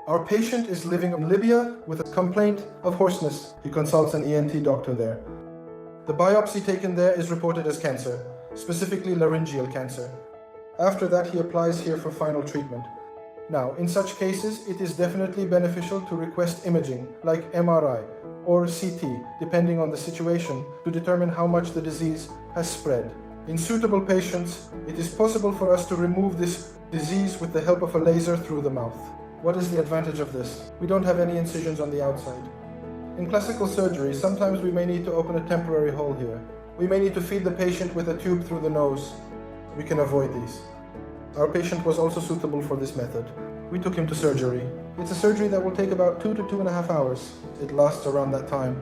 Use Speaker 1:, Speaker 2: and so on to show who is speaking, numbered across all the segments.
Speaker 1: Our patient is living in Libya with a complaint of hoarseness. He consults an ENT doctor there. The biopsy taken there is reported as cancer, specifically laryngeal cancer. After that, he applies here for final treatment. Now, in such cases, it is definitely beneficial to request imaging, like MRI or CT, depending on the situation, to determine how much the disease has spread. In suitable patients, it is possible for us to remove this disease with the help of a laser through the mouth. What is the advantage of this? We don't have any incisions on the outside. In classical surgery, sometimes we may need to open a temporary hole here. We may need to feed the patient with a tube through the nose. We can avoid these. Our patient was also suitable for this method. We took him to surgery. It's a surgery that will take about 2 to 2.5 hours. It lasts around that time.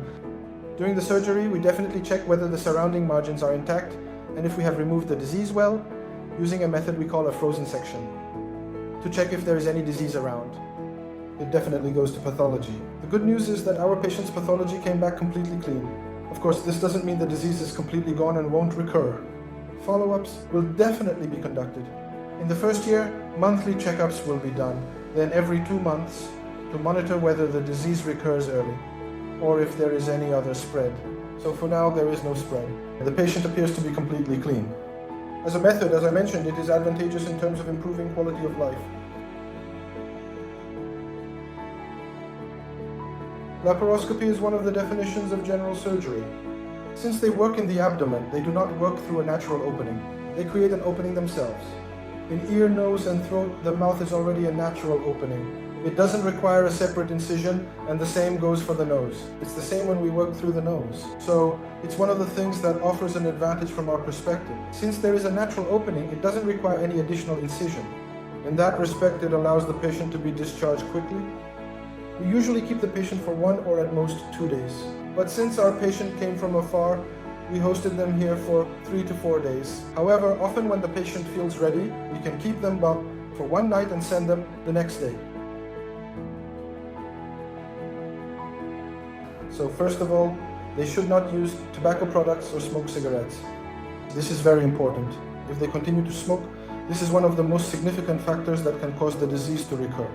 Speaker 1: During the surgery, we definitely check whether the surrounding margins are intact and if we have removed the disease well, using a method we call a frozen section, to check if there is any disease around. It definitely goes to pathology. The good news is that our patient's pathology came back completely clean. Of course, this doesn't mean the disease is completely gone and won't recur. Follow-ups will definitely be conducted. In the first year, monthly checkups will be done, then every 2 months, to monitor whether the disease recurs early, or if there is any other spread. So for now, there is no spread. The patient appears to be completely clean. As a method, as I mentioned, it is advantageous in terms of improving quality of life. Laparoscopy is one of the definitions of general surgery. Since they work in the abdomen, they do not work through a natural opening. They create an opening themselves. In ear, nose, and throat, the mouth is already a natural opening. It doesn't require a separate incision, and the same goes for the nose. It's the same when we work through the nose. So it's one of the things that offers an advantage from our perspective. Since there is a natural opening, it doesn't require any additional incision. In that respect, it allows the patient to be discharged quickly. We usually keep the patient for 1 or at most 2 days. But since our patient came from afar, we hosted them here for 3 to 4 days. However, often when the patient feels ready, we can keep them for 1 night and send them the next day. So first of all, they should not use tobacco products or smoke cigarettes. This is very important. If they continue to smoke, this is one of the most significant factors that can cause the disease to recur.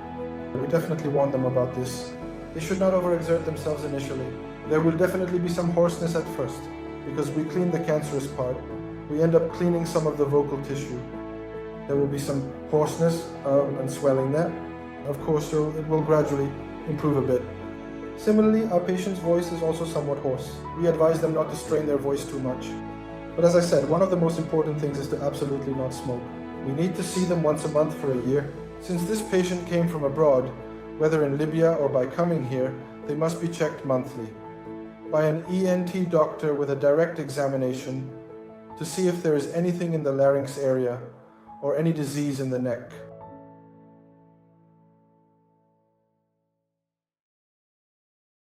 Speaker 1: We definitely warn them about this. They should not overexert themselves initially. There will definitely be some hoarseness at first, because we clean the cancerous part. We end up cleaning some of the vocal tissue. There will be some hoarseness and swelling there. Of course, it will gradually improve a bit. Similarly, our patient's voice is also somewhat hoarse. We advise them not to strain their voice too much. But as I said, one of the most important things is to absolutely not smoke. We need to see them once a month for a year. Since this patient came from abroad, whether in Libya or by coming here, they must be checked monthly by an ENT doctor with a direct examination to see if there is anything in the larynx area or any disease in the neck.